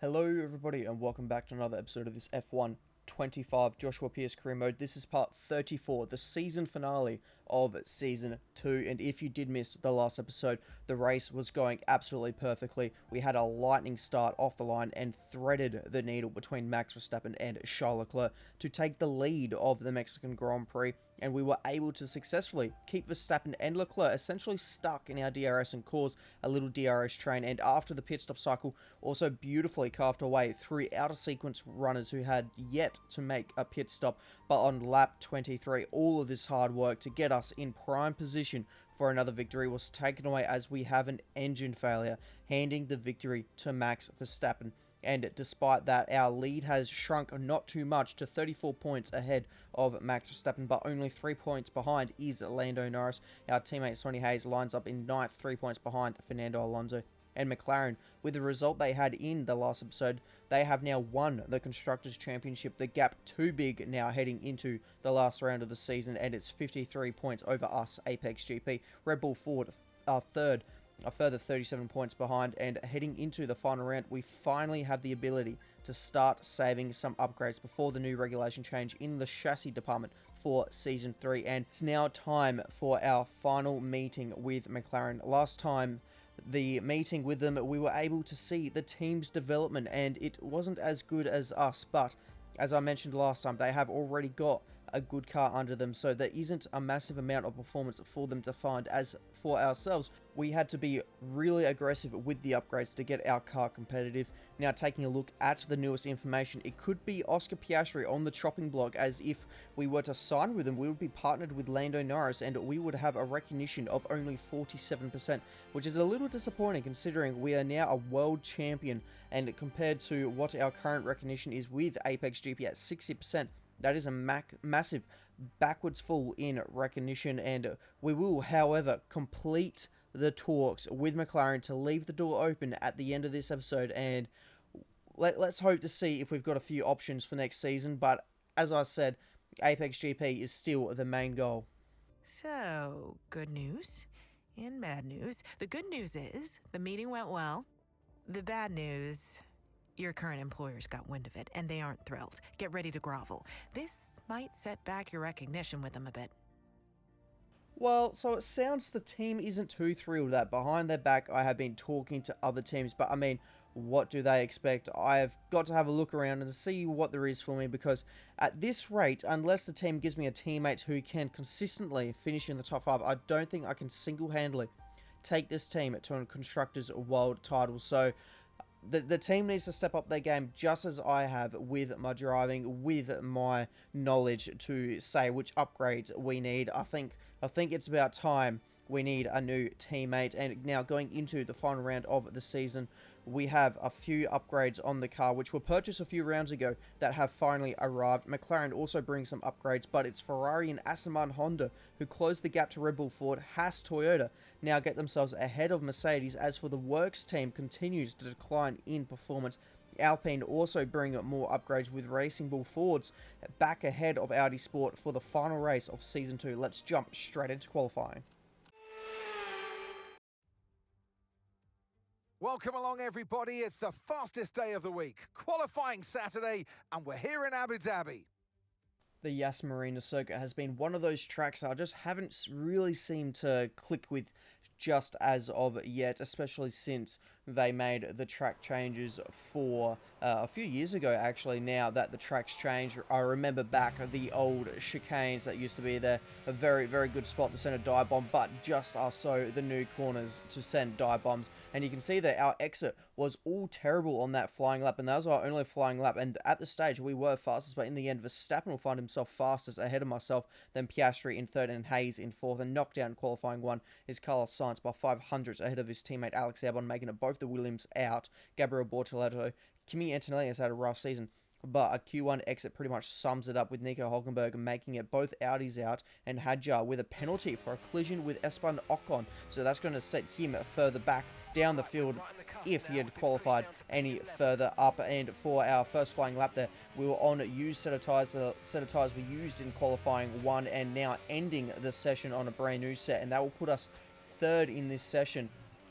Hello everybody and welcome back to another episode of this F1 25 Joshua Pearce career mode. This is part 34, the season finale of season 2, and if you did miss the last episode, the race was going absolutely perfectly. We had a lightning start off the line and threaded the needle between Max Verstappen and Charles Leclerc to take the lead of the Mexican Grand Prix, and we were able to successfully keep Verstappen and Leclerc essentially stuck in our DRS and cause a little DRS train, and after the pit stop cycle, also beautifully carved away through outer sequence runners who had yet to make a pit stop. But on lap 23, all of this hard work to get us in prime position for another victory was taken away as we have an engine failure, handing the victory to Max Verstappen. And despite that, our lead has shrunk not too much to 34 points ahead of Max Verstappen, but only 3 points behind is Lando Norris. Our teammate Sonny Hayes lines up in ninth, 3 points behind Fernando Alonso. And McLaren, with the result they had in the last episode, they have now won the Constructors' Championship. The gap too big now heading into the last round of the season, and it's 53 points over us, Apex GP. Red Bull Ford are third, a further 37 points behind, and heading into the final round, we finally have the ability to start saving some upgrades before the new regulation change in the chassis department for Season 3, and it's now time for our final meeting with McLaren. Last time the meeting with them, we were able to see the team's development, and it wasn't as good as us, but as I mentioned last time, they have already got a good car under them, so there isn't a massive amount of performance for them to find. As for ourselves, we had to be really aggressive with the upgrades to get our car competitive. Now, taking a look at the newest information, it could be Oscar Piastri on the chopping block, as if we were to sign with them, we would be partnered with Lando Norris, and we would have a recognition of only 47%, which is a little disappointing considering we are now a world champion, and compared to what our current recognition is with Apex GP at 60%, that is a massive backwards fall in recognition, and we will, however, complete the talks with McLaren to leave the door open at the end of this episode, and let's hope to see if we've got a few options for next season. But as I said, Apex GP is still the main goal. So, good news and bad news. The good news is the meeting went well. The bad news, your current employers got wind of it, and they aren't thrilled. Get ready to grovel. This might set back your recognition with them a bit. Well, so it sounds the team isn't too thrilled that behind their back I have been talking to other teams, but I mean, what do they expect? I've got to have a look around and see what there is for me, because at this rate, unless the team gives me a teammate who can consistently finish in the top 5, I don't think I can single-handedly take this team to a Constructors' World title. So the team needs to step up their game just as I have with my driving, with my knowledge to say which upgrades we need. I think it's about time we need a new teammate. And now going into the final round of the season, we have a few upgrades on the car which were purchased a few rounds ago that have finally arrived. McLaren also brings some upgrades, but it's Ferrari and Aston Martin Honda who close the gap to Red Bull Ford. Haas Toyota now get themselves ahead of Mercedes. As for the Works team, continues to decline in performance. Alpine also bring more upgrades with Racing Bull Fords back ahead of Audi Sport for the final race of Season 2. Let's jump straight into qualifying. Welcome along, everybody. It's the fastest day of the week, qualifying Saturday, and we're here in Abu Dhabi. The Yas Marina circuit has been one of those tracks I just haven't really seemed to click with just as of yet, especially since they made the track changes for a few years ago, actually. Now that the track's changed, I remember back the old chicanes that used to be there, a very, very good spot to send a dive bomb, but just are so the new corners to send dive bombs. And you can see that our exit was all terrible on that flying lap, and that was our only flying lap, and at the stage we were fastest, but in the end Verstappen will find himself fastest ahead of myself, then Piastri in third and Hayes in fourth, and knocked down qualifying 1 is Carlos Sainz by 500 ahead of his teammate Alex Albon, making it both the Williams out. Gabriel Bortoleto, Kimi Antonelli has had a rough season, but a Q1 exit pretty much sums it up, with Nico Hulkenberg making it both Audis out, and Hadjar with a penalty for a collision with Esteban Ocon, so that's going to set him further back down the field if he had qualified any further up. And for our first flying lap there, we were on used set of tyres. The set of tyres we used in qualifying 1, and now ending the session on a brand new set, and that will put us third in this session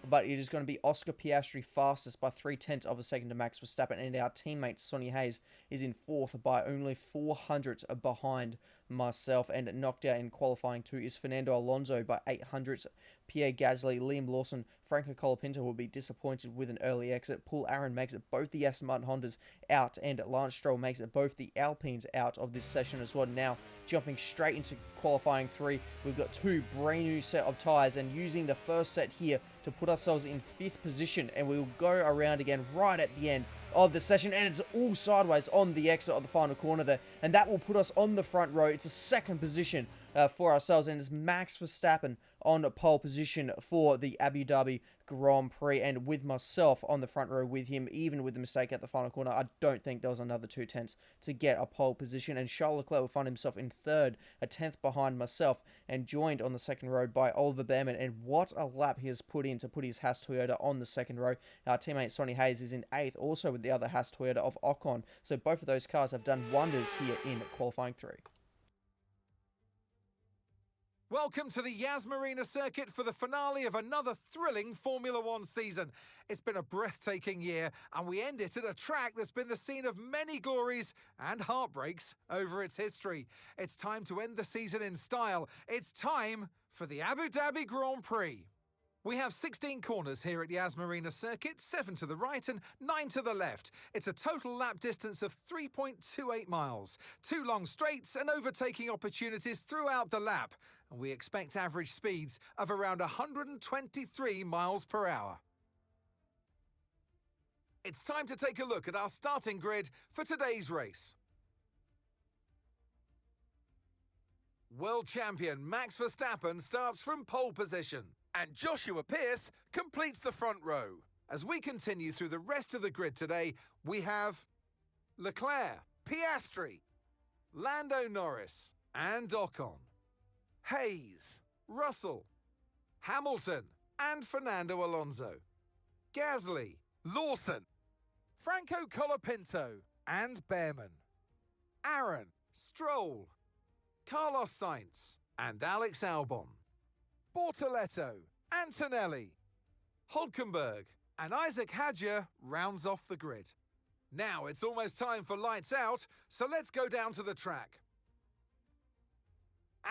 but it is going to be Oscar Piastri fastest by 0.3 of a second to Max Verstappen, and our teammate Sonny Hayes is in 4th by only 400 behind myself, and knocked out in qualifying 2 is Fernando Alonso by 800. Pierre Gasly, Liam Lawson, Franco Colapinto will be disappointed with an early exit. Paul Aaron makes it both the Aston Martin Hondas out, and Lance Stroll makes it both the Alpines out of this session as well. Now, jumping straight into qualifying 3, we've got 2 brand new set of tyres, and using the first set here to put ourselves in 5th position, and we'll go around again right at the end of the session, and it's all sideways on the exit of the final corner there, and that will put us on the front row. It's a 2nd position for ourselves, and it's Max Verstappen on pole position for the Abu Dhabi Grand Prix, and with myself on the front row with him. Even with the mistake at the final corner, I don't think there was another 2/10 to get a pole position, and Charles Leclerc will find himself in 3rd, a 10th behind myself, and joined on the 2nd row by Oliver Behrman, and what a lap he has put in to put his Haas Toyota on the 2nd row. Our teammate Sonny Hayes is in 8th, also with the other Haas Toyota of Ocon, so both of those cars have done wonders here in qualifying 3. Welcome to the Yas Marina circuit for the finale of another thrilling Formula One season. It's been a breathtaking year, and we end it at a track that's been the scene of many glories and heartbreaks over its history. It's time to end the season in style. It's time for the Abu Dhabi Grand Prix. We have 16 corners here at Yas Marina circuit, 7 to the right and 9 to the left. It's a total lap distance of 3.28 miles, 2 long straights and overtaking opportunities throughout the lap. And we expect average speeds of around 123 miles per hour. It's time to take a look at our starting grid for today's race. World champion Max Verstappen starts from pole position, and Joshua Pearce completes the front row. As we continue through the rest of the grid today, we have Leclerc, Piastri, Lando Norris and Ocon, Hayes, Russell, Hamilton and Fernando Alonso, Gasly, Lawson, Franco Colapinto and Behrman, Aaron, Stroll, Carlos Sainz and Alex Albon, Bortoletto, Antonelli, Hulkenberg and Isaac Hadjar rounds off the grid. Now it's almost time for lights out, so let's go down to the track.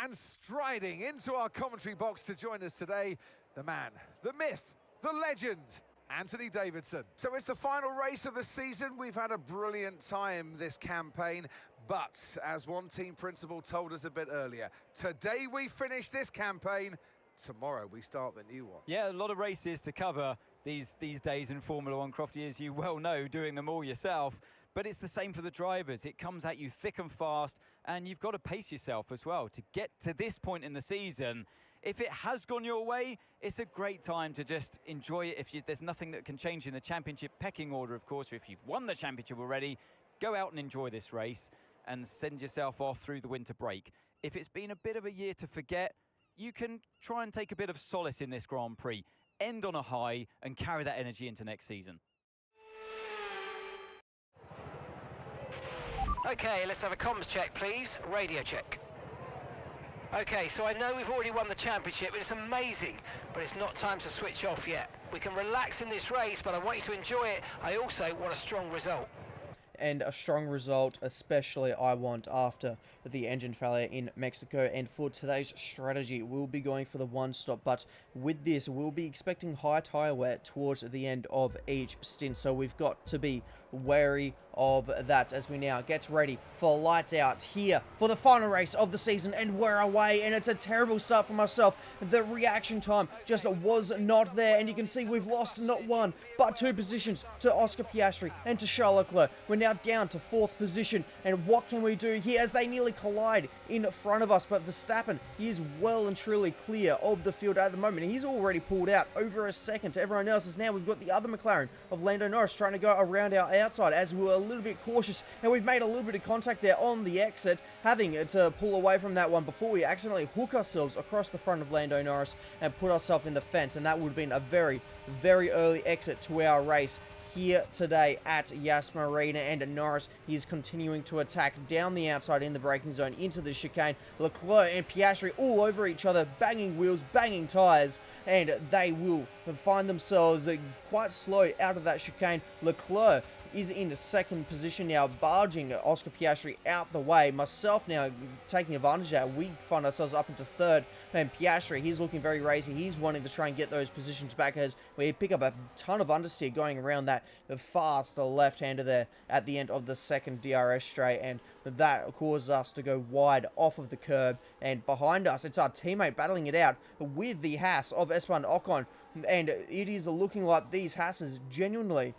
And striding into our commentary box to join us today, the man, the myth, the legend, Anthony Davidson. So it's the final race of the season. We've had a brilliant time this campaign, but as one team principal told us a bit earlier, today we finish this campaign, tomorrow we start the new one. Yeah, a lot of races to cover these days in Formula One, Crofty, as you well know, doing them all yourself. But it's the same for the drivers. It comes at you thick and fast, and you've got to pace yourself as well to get to this point in the season. If it has gone your way, it's a great time to just enjoy it. There's nothing that can change in the championship pecking order, of course. If you've won the championship already, go out and enjoy this race and send yourself off through the winter break. If it's been a bit of a year to forget, you can try and take a bit of solace in this Grand Prix, end on a high and carry that energy into next season. Okay, let's have a comms check, please. Radio check. Okay, so I know we've already won the championship, it's amazing, but it's not time to switch off yet. We can relax in this race, but I want you to enjoy it. I also want a strong result. And a strong result, especially I want after the engine failure in Mexico. And for today's strategy, we'll be going for the one stop, but with this, we'll be expecting high tyre wear towards the end of each stint. So we've got to be wary of that as we now get ready for lights out here for the final race of the season, and we're away. And it's a terrible start for myself. The reaction time just was not there, and you can see we've lost not one but 2 positions to Oscar Piastri and to Charles Leclerc. We're now down to 4th position, and what can we do here as they nearly collide in front of us? But Verstappen, he is well and truly clear of the field at the moment. He's already pulled out over a second to everyone else, as now we've got the other McLaren of Lando Norris trying to go around our outside as we were a little bit cautious, and we've made a little bit of contact there on the exit, having to pull away from that one before we accidentally hook ourselves across the front of Lando Norris and put ourselves in the fence, and that would have been a very, very early exit to our race here today at Yas Marina, and Norris, he is continuing to attack down the outside in the braking zone into the chicane. Leclerc and Piastri all over each other, banging wheels, banging tyres, and they will find themselves quite slow out of that chicane. Leclerc is in second position now, barging Oscar Piastri out the way. Myself now taking advantage of that. We find ourselves up into third, and Piastri, he's looking very racy. He's wanting to try and get those positions back as we pick up a ton of understeer going around that fast left-hander there at the end of the second DRS straight, and that causes us to go wide off of the curb. And behind us, it's our teammate battling it out with the Haas of Esteban Ocon, and it is looking like these Haases genuinely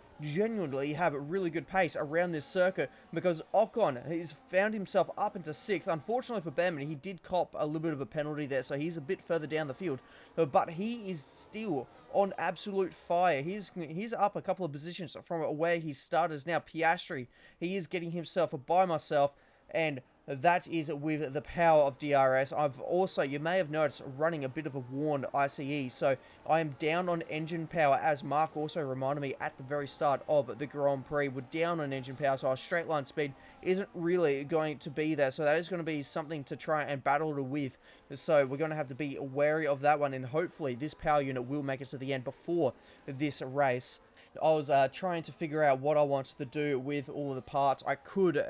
have a really good pace around this circuit, because Ocon has found himself up into 6th. Unfortunately for Behrman, he did cop a little bit of a penalty there, so he's a bit further down the field, but he is still on absolute fire. He's up a couple of positions from where he started. Now Piastri, he is getting himself by myself, and that is with the power of DRS. I've also, you may have noticed, running a bit of a worn ICE, so I am down on engine power, as Mark also reminded me at the very start of the Grand Prix. We're down on engine power, so our straight line speed isn't really going to be there, so that is going to be something to try and battle with. So we're going to have to be wary of that one, and hopefully this power unit will make it to the end before this race. I was trying to figure out what I wanted to do with all of the parts. I could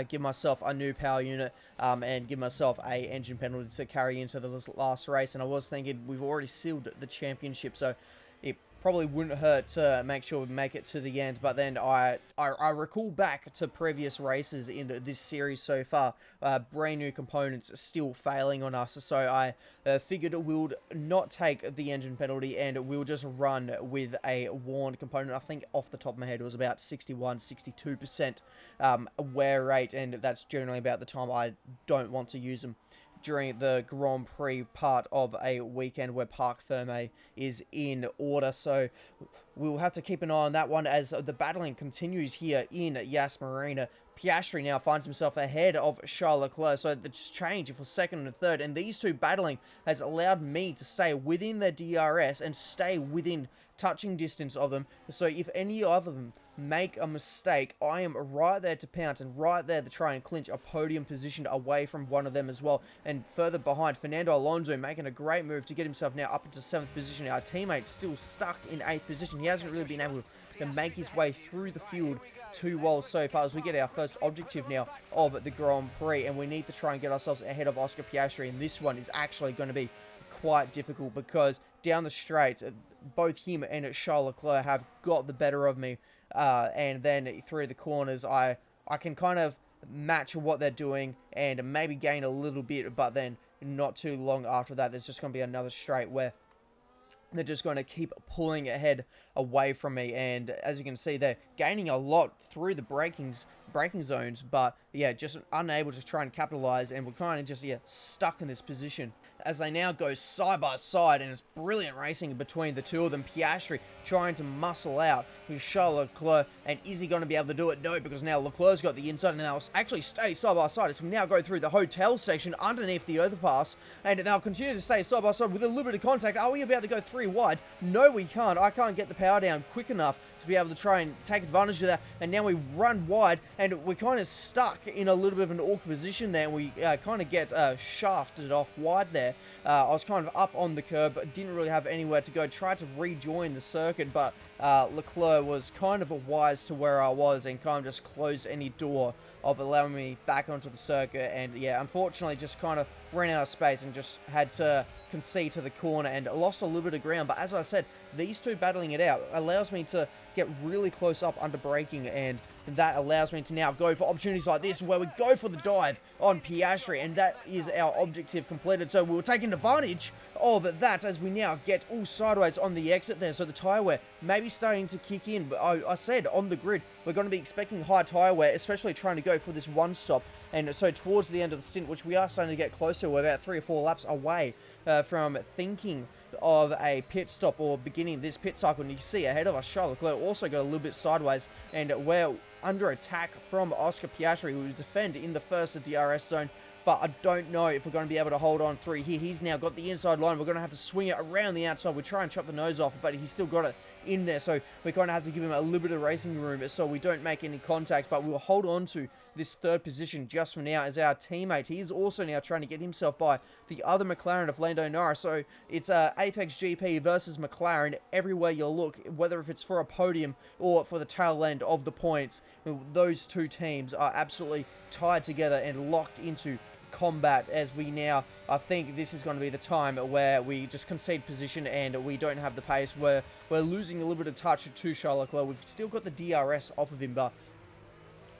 give myself a new power unit and give myself a engine penalty to carry into the last race, and I was thinking we've already sealed the championship, so it probably wouldn't hurt to make sure we make it to the end. But then I recall back to previous races in this series so far, brand new components still failing on us, so I figured we'll not take the engine penalty and we'll just run with a worn component. I think off the top of my head it was about 61-62% wear rate, and that's generally about the time I don't want to use them during the Grand Prix part of a weekend where Parc Ferme is in order. So we'll have to keep an eye on that one as the battling continues here in Yas Marina. Piastri now finds himself ahead of Charles Leclerc, so the change for second and third, and these two battling has allowed me to stay within their DRS and stay within touching distance of them. So if any of them make a mistake, I am right there to pounce and right there to try and clinch a podium position away from one of them as well. And further behind, Fernando Alonso making a great move to get himself now up into 7th position. Our teammate still stuck in 8th position. He hasn't really been able to make his way through the field too well so far, as we get our first objective now of the Grand Prix, and we need to try and get ourselves ahead of Oscar Piastri, and this one is actually going to be quite difficult because down the straights, both him and Charles Leclerc have got the better of me, and then through the corners I can kind of match what they're doing and maybe gain a little bit, but then not too long after that there's just going to be another straight where they're just going to keep pulling ahead away from me, and as you can see, they're gaining a lot through the braking zones, but yeah, just unable to try and capitalize, and we're kind of just stuck in this position as they now go side by side, and it's brilliant racing between the two of them. Piastri trying to muscle out with Charles Leclerc, and is he going to be able to do it? No, because now Leclerc's got the inside, and they'll actually stay side by side as we now go through the hotel section underneath the overpass, and they'll continue to stay side by side with a little bit of contact. Are we about to go 3 wide? No, we can't. I can't get the power down quick enough to be able to try and take advantage of that, and now we run wide, and we're kind of stuck in a little bit of an awkward position there, and we kind of get shafted off wide there. I was kind of up on the curb, but didn't really have anywhere to go. Tried to rejoin the circuit, but Leclerc was kind of wise to where I was and kind of just closed any door of allowing me back onto the circuit, and yeah, unfortunately just kind of ran out of space and just had to concede to the corner and lost a little bit of ground. But as I said, these two battling it out allows me to get really close up under braking, and that allows me to now go for opportunities like this where we go for the dive on Piastri, and that is our objective completed. So we're taking advantage of that as we now get all sideways on the exit there. So the tyre wear maybe starting to kick in, but I said on the grid we're going to be expecting high tyre wear, especially trying to go for this one stop. And so towards the end of the stint, which we are starting to get closer, we're about 3 or 4 laps away from thinking of a pit stop or beginning this pit cycle. And you see ahead of us, Charles Leclerc also got a little bit sideways, and we're under attack from Oscar Piastri, who will defend in the first DRS zone. But I don't know if we're going to be able to hold on through here. He's now got the inside line. We're going to have to swing it around the outside. We try and chop the nose off, but he's still got it in there. So we're going to have to give him a little bit of racing room so we don't make any contact, but we'll hold on to this third position just for now as our teammate. He is also now trying to get himself by the other McLaren of Lando Norris. So it's Apex GP versus McLaren everywhere you look, whether if it's for a podium or for the tail end of the points. Those two teams are absolutely tied together and locked into combat as we now, I think this is going to be the time where we just concede position and we don't have the pace. We're losing a little bit of touch to Charles Leclerc. We've still got the DRS off of him, but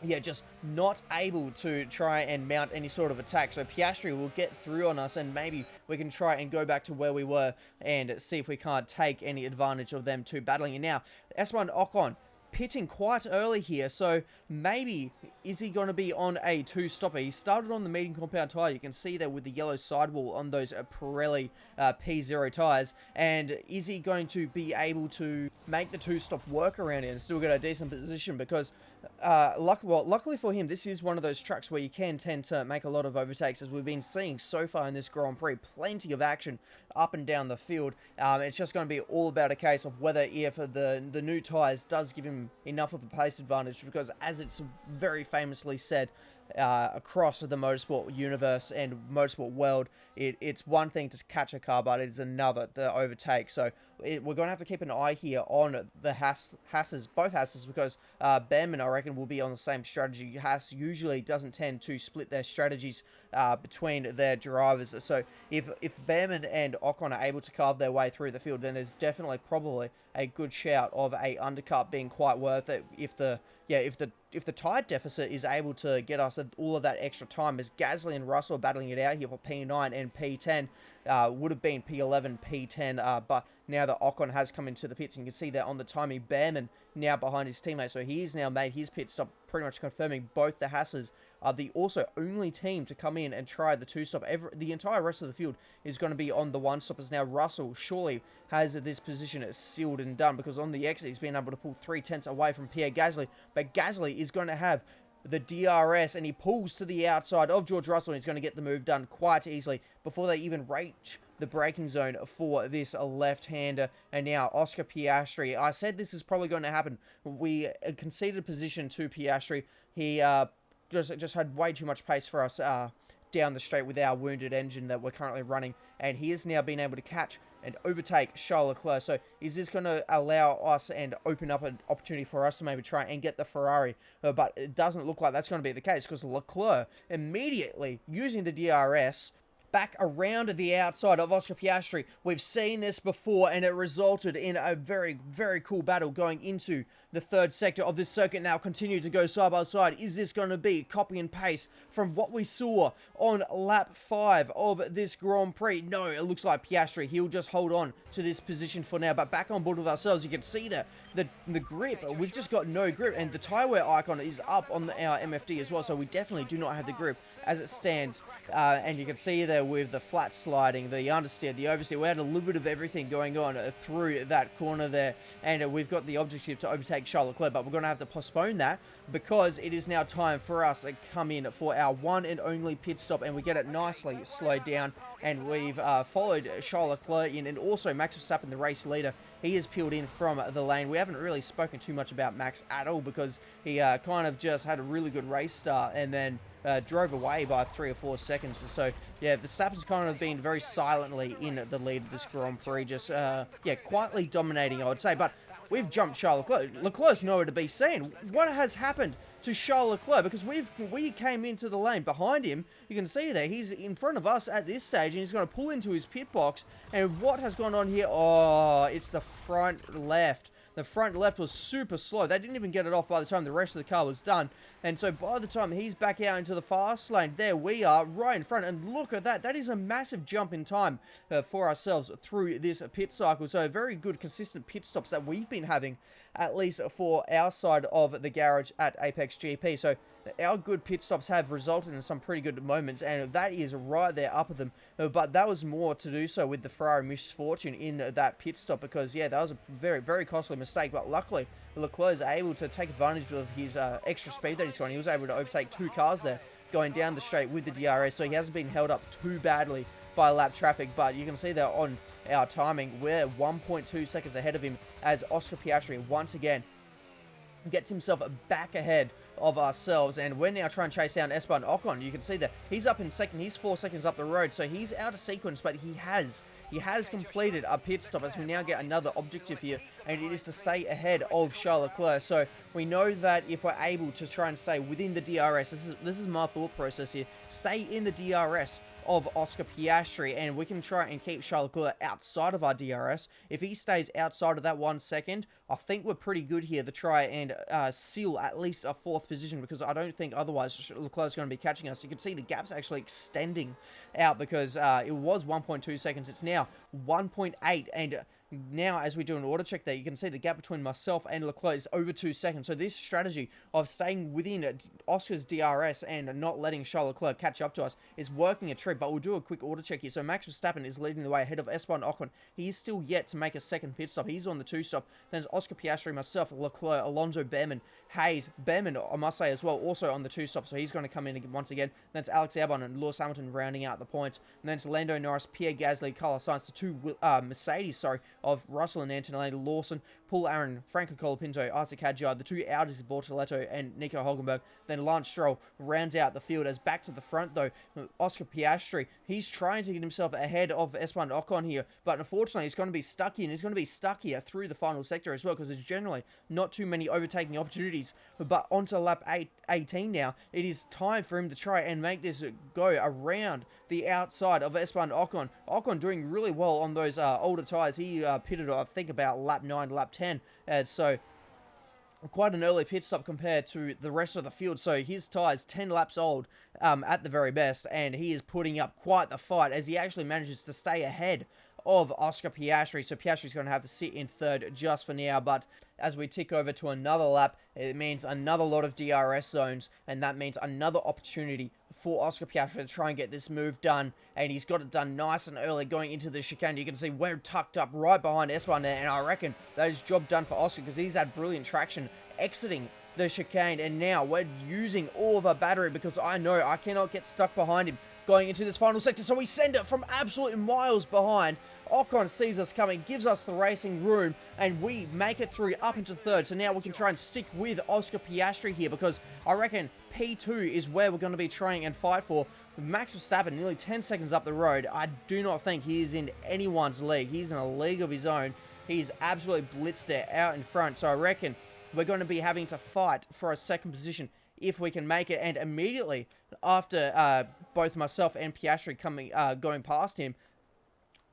yeah, just not able to try and mount any sort of attack. So Piastri will get through on us and maybe we can try and go back to where we were and see if we can't take any advantage of them two battling. And now, Esteban Ocon pitting quite early here, so maybe is he going to be on a two-stopper? He started on the medium compound tyre. You can see there with the yellow sidewall on those Pirelli P0 tyres. And is he going to be able to make the two-stop work around it and still get a decent position? Because luckily for him, this is one of those tracks where you can tend to make a lot of overtakes, as we've been seeing so far in this Grand Prix. Plenty of action up and down the field. It's just going to be all about a case of whether if the new tyres does give him enough of a pace advantage, because as it's very famously said across the motorsport universe and motorsport world, it's one thing to catch a car, but it's another to overtake. So we're going to have to keep an eye here on the Haas's, both Haas's, because Behrman, I reckon, will be on the same strategy. Haas usually doesn't tend to split their strategies between their drivers. So if Behrman and Ocon are able to carve their way through the field, then there's definitely probably a good shout of a undercut being quite worth it if the tire deficit is able to get us all of that extra time, as Gasly and Russell are battling it out here for P9 and P10. Would have been P11, P10, but now that Ocon has come into the pits, and you can see that on the timing, Behrman now behind his teammate, so he has now made his pit stop, pretty much confirming both the Haas's are the also only team to come in and try the two-stop. The entire rest of the field is going to be on the one-stop, as now Russell surely has this position sealed and done, because on the exit he's been able to pull 3/10 away from Pierre Gasly, but Gasly is going to have the DRS, and he pulls to the outside of George Russell, and he's going to get the move done quite easily before they even reach the braking zone for this left-hander. And now Oscar Piastri, I said this is probably going to happen. We conceded position to Piastri. He just had way too much pace for us down the straight with our wounded engine that we're currently running, and he has now been able to catch and overtake Charles Leclerc. So is this going to allow us and open up an opportunity for us to maybe try and get the Ferrari? But it doesn't look like that's going to be the case, because Leclerc immediately using the DRS back around the outside of Oscar Piastri. We've seen this before, and it resulted in a very, very cool battle going into the third sector of this circuit. Now continue to go side by side. Is this going to be copy and paste from what we saw on lap 5 of this Grand Prix? No, it looks like Piastri, he'll just hold on to this position for now. But back on board with ourselves, you can see that the grip, we've just got no grip, and the tyre wear icon is up on our MFD as well, so we definitely do not have the grip as it stands. And you can see there with the flat sliding, the understeer, the oversteer, we had a little bit of everything going on through that corner there, and we've got the objective to overtake Charles Leclerc, but we're going to have to postpone that because it is now time for us to come in for our one and only pit stop, and we get it nicely slowed down, and we've followed Charles Leclerc in, and also Max Verstappen, the race leader. He is peeled in from the lane. We haven't really spoken too much about Max at all, because he kind of just had a really good race start and then drove away by 3 or 4 seconds. So yeah, Verstappen's kind of been very silently in the lead of this Grand Prix, just quietly dominating, I would say. But we've jumped Charles Leclerc. Leclerc's nowhere to be seen. What has happened to Charles Leclerc? Because we came into the lane behind him. You can see there, he's in front of us at this stage, and he's going to pull into his pit box. And what has gone on here? Oh, it's the front left. The front left was super slow. They didn't even get it off by the time the rest of the car was done. And so by the time he's back out into the fast lane, there we are, right in front. And look at that. That is a massive jump in time for ourselves through this pit cycle. So very good, consistent pit stops that we've been having, at least for our side of the garage at Apex GP. So our good pit stops have resulted in some pretty good moments, and that is right there up at them. But that was more to do so with the Ferrari misfortune in that pit stop, because yeah, that was a very, very costly mistake. But luckily Leclerc is able to take advantage of his extra speed that he's got. He was able to overtake 2 cars there going down the straight with the DRS, so he hasn't been held up too badly by lap traffic. But you can see that on our timing. We're 1.2 seconds ahead of him as Oscar Piastri once again gets himself back ahead of ourselves, and we're now trying to chase down Esteban Ocon. You can see that he's up in second. He's 4 seconds up the road, so he's out of sequence, but he has completed a pit stop as we now get another objective here, and it is to stay ahead of Charles Leclerc. So we know that if we're able to try and stay within the DRS, this is my thought process here, stay in the DRS of Oscar Piastri, and we can try and keep Charles Leclerc outside of our DRS. If he stays outside of that 1 second, I think we're pretty good here to try and seal at least a 4th position, because I don't think otherwise Leclerc's going to be catching us. You can see the gap's actually extending out because it was 1.2 seconds. It's now 1.8, and now as we do an auto check there, you can see the gap between myself and Leclerc is over 2 seconds. So this strategy of staying within Oscar's DRS and not letting Charles Leclerc catch up to us is working a treat, but we'll do a quick auto check here. So Max Verstappen is leading the way ahead of Esteban Ocon. He is still yet to make a second pit stop. He's on the 2 stop. Then there's Oscar Piastri, myself, Leclerc, Alonso, Behrman, Hayes, Behrman, I must say as well, also on the 2 stop, so he's going to come in once again. Then it's Alex Albon and Lewis Hamilton rounding out the points. And then it's Lando Norris, Pierre Gasly, Carlos Sainz, the 2 Mercedes, of Russell and Antonelli, Lawson, Paul Aaron, Franco Colapinto, Isaac Hadjar, the 2 Audis, Bortoletto and Nico Hulkenberg. Then Lance Stroll rounds out the field. As back to the front though, Oscar Piastri, he's trying to get himself ahead of Esteban Ocon here, but unfortunately he's going to be stuck here, and he's going to be stuck here through the final sector as well, because there's generally not too many overtaking opportunities. But onto lap 18 now, it is time for him to try and make this go around the outside of Esteban Ocon. Ocon doing really well on those older tyres. He pitted, I think, about lap 9, lap 10, so quite an early pit stop compared to the rest of the field. So his tyres 10 laps old at the very best, and he is putting up quite the fight as he actually manages to stay ahead of Oscar Piastri. So Piastri's going to have to sit in 3rd just for now, but as we tick over to another lap, it means another lot of DRS zones, and that means another opportunity for Oscar Piastri to try and get this move done, and he's got it done nice and early going into the chicane. You can see we're tucked up right behind Esteban there, and I reckon that is job done for Oscar, because he's had brilliant traction exiting the chicane, and now we're using all of our battery, because I know I cannot get stuck behind him going into this final sector. So we send it from absolutely miles behind. Ocon sees us coming, gives us the racing room, and we make it through up into 3rd. So now we can try and stick with Oscar Piastri here, because I reckon P2 is where we're going to be trying and fight for. Max Verstappen nearly 10 seconds up the road. I do not think he is in anyone's league. He's in a league of his own. He's absolutely blitzed it out in front. So I reckon we're going to be having to fight for a second position if we can make it. And immediately after both myself and Piastri going past him,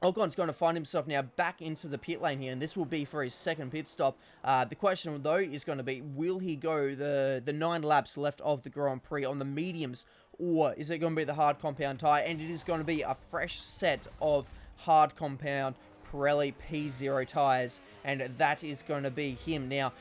Ocon's going to find himself now back into the pit lane here, and this will be for his second pit stop. The question, though, is going to be, will he go the 9 laps left of the Grand Prix on the mediums, or is it going to be the hard compound tyre? And it is going to be a fresh set of hard compound Pirelli P0 tyres, and that is going to be him now.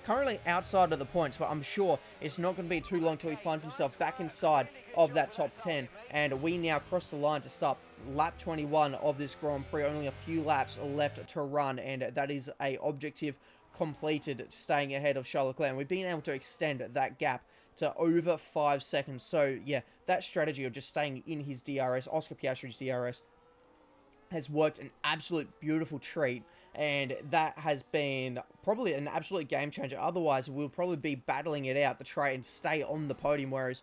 Currently outside of the points, but I'm sure it's not going to be too long till he finds himself back inside of that top 10, and we now cross the line to start lap 21 of this Grand Prix. Only a few laps left to run, and that is a objective completed, staying ahead of Charles Leclerc, and we've been able to extend that gap to over 5 seconds. So yeah, that strategy of just staying in his DRS, Oscar Piastri's DRS, has worked an absolute beautiful treat, and that has been probably an absolute game changer. Otherwise, we'll probably be battling it out to try and stay on the podium, whereas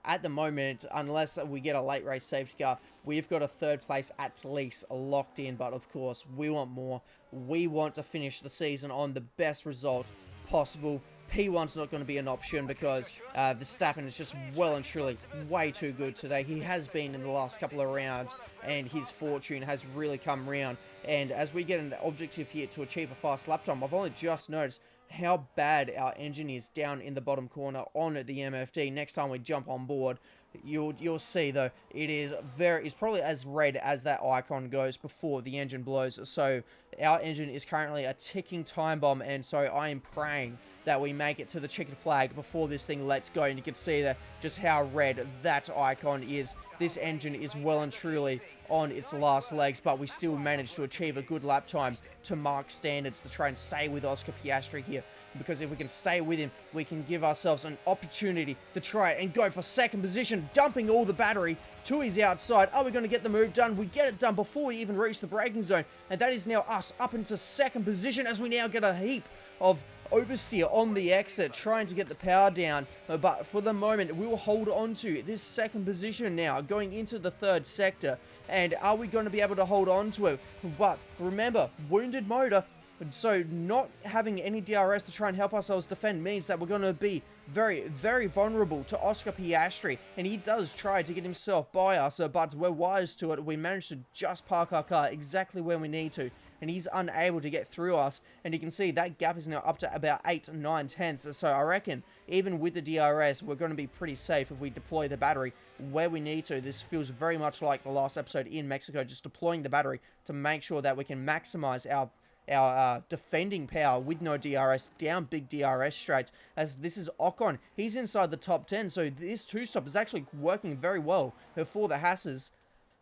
at the moment, unless we get a late race safety car, we've got a 3rd place at least locked in. But of course, we want more. We want to finish the season on the best result possible. P1's not going to be an option because Verstappen is just well and truly way too good today. He has been in the last couple of rounds, and his fortune has really come round. And as we get an objective here to achieve a fast lap time, I've only just noticed how bad our engine is down in the bottom corner on the MFD. Next time we jump on board, you'll see though, it's probably as red as that icon goes before the engine blows. So our engine is currently a ticking time bomb, and so I am praying that we make it to the chicken flag before this thing lets go. And you can see that just how red that icon is. This engine is well and truly on its last legs, but we still managed to achieve a good lap time to mark standards to try and stay with Oscar Piastri here. because if we can stay with him, we can give ourselves an opportunity to try and go for second position, dumping all the battery to his outside. Are we going to get the move done? We get it done before we even reach the braking zone, and that is now us up into second position as we now get a heap of oversteer on the exit, trying to get the power down, but for the moment we will hold on to this second position now going into the third sector. And are we going to be able to hold on to it? But remember, wounded motor, so not having any DRS to try and help ourselves defend means that we're going to be very, very vulnerable to Oscar Piastri, and he does try to get himself by us, but we're wise to it. We managed to just park our car exactly where we need to, and he's unable to get through us, and you can see that gap is now up to about 8, 9 tenths, so I reckon even with the DRS, we're going to be pretty safe if we deploy the battery where we need to. This feels very much like the last episode in Mexico, just deploying the battery to make sure that we can maximize our defending power with no DRS, down big DRS straights, as this is Ocon. He's inside the top 10, so this two-stop is actually working very well for the Haas's.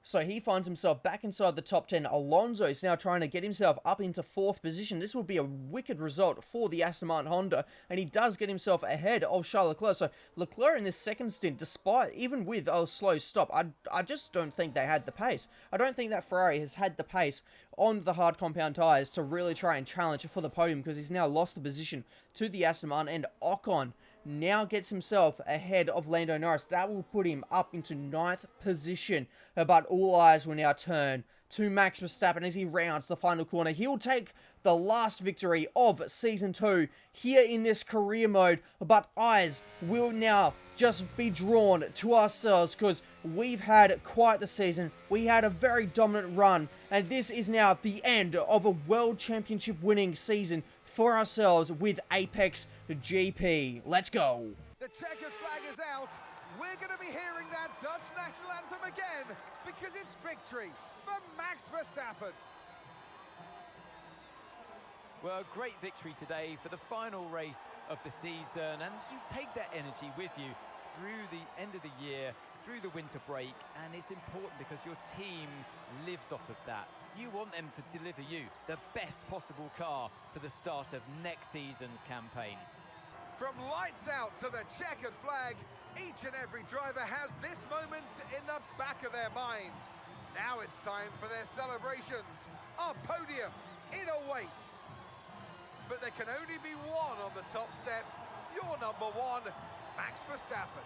So he finds himself back inside the top 10. Alonso is now trying to get himself up into 4th position. This would be a wicked result for the Aston Martin Honda, and he does get himself ahead of Charles Leclerc. So Leclerc in this second stint, despite, even with a slow stop, I just don't think they had the pace. I don't think that Ferrari has had the pace on the hard compound tyres to really try and challenge for the podium, because he's now lost the position to the Aston Martin, and Ocon now gets himself ahead of Lando Norris. That will put him up into 9th position, but all eyes will now turn to Max Verstappen as he rounds the final corner. He'll take the last victory of Season 2 here in this career mode, but eyes will now just be drawn to ourselves because we've had quite the season. We had a very dominant run, and this is now the end of a World Championship winning season for ourselves with Apex GP. Let's go. The checkered flag is out. We're going to be hearing that Dutch national anthem again because it's victory for Max Verstappen. Well, great victory today for the final race of the season, and you take that energy with you through the end of the year, through the winter break, and it's important because your team lives off of that. You want them to deliver you the best possible car for the start of next season's campaign. From lights out to the checkered flag, each and every driver has this moment in the back of their mind. Now it's time for their celebrations. Our podium, it awaits. But there can only be one on the top step. Your number one, Max Verstappen.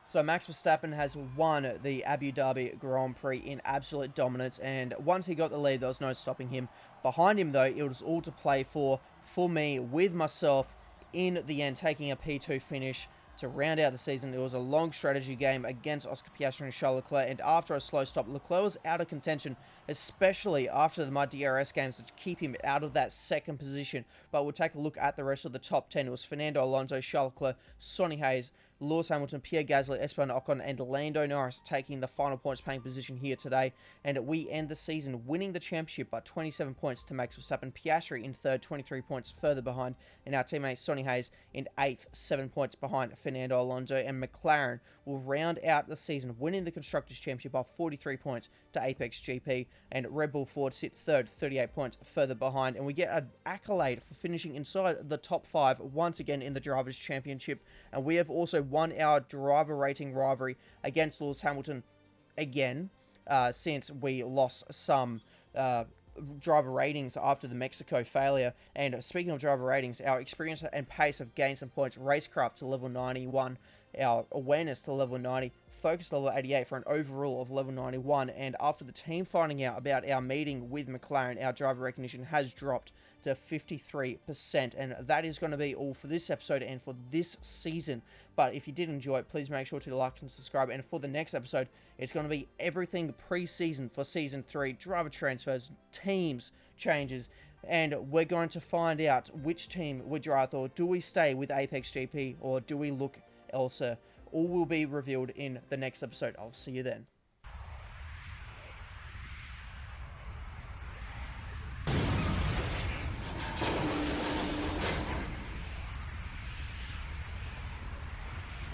So Max Verstappen has won the Abu Dhabi Grand Prix in absolute dominance, and once he got the lead, there was no stopping him. Behind him, though, it was all to play for me, with myself, in the end, taking a P2 finish to round out the season. It was a long strategy game against Oscar Piastri and Charles Leclerc, and after a slow stop, Leclerc was out of contention, especially after the DRS games, to keep him out of that second position. But we'll take a look at the rest of the top 10. It was Fernando Alonso, Charles Leclerc, Sonny Hayes, Lewis Hamilton, Pierre Gasly, Esteban Ocon, and Lando Norris taking the final points paying position here today. And we end the season winning the championship by 27 points to Max Verstappen. Piastri in third, 23 points further behind. And our teammate Sonny Hayes in 8th, 7 points behind Fernando Alonso. And McLaren will round out the season winning the Constructors' Championship by 43 points to Apex GP. And Red Bull Ford sit third, 38 points further behind. And we get an accolade for finishing inside the top 5 once again in the Drivers' Championship. And we have also won our driver rating rivalry against Lewis Hamilton again, since we lost some driver ratings after the Mexico failure. And speaking of driver ratings, our experience and pace have gained some points. Racecraft to level 91, our awareness to level 90, focus level 88 for an overall of level 91. And after the team finding out about our meeting with McLaren, our driver recognition has dropped to 53%, and that is going to be all for this episode and for this season. But if you did enjoy it, please make sure to like and subscribe. And for the next episode, it's going to be everything pre-season for Season 3, driver transfers, teams changes, and we're going to find out which team we drive, or do we stay with Apex GP, or do we look elsewhere. All will be revealed in the next episode. I'll see you then.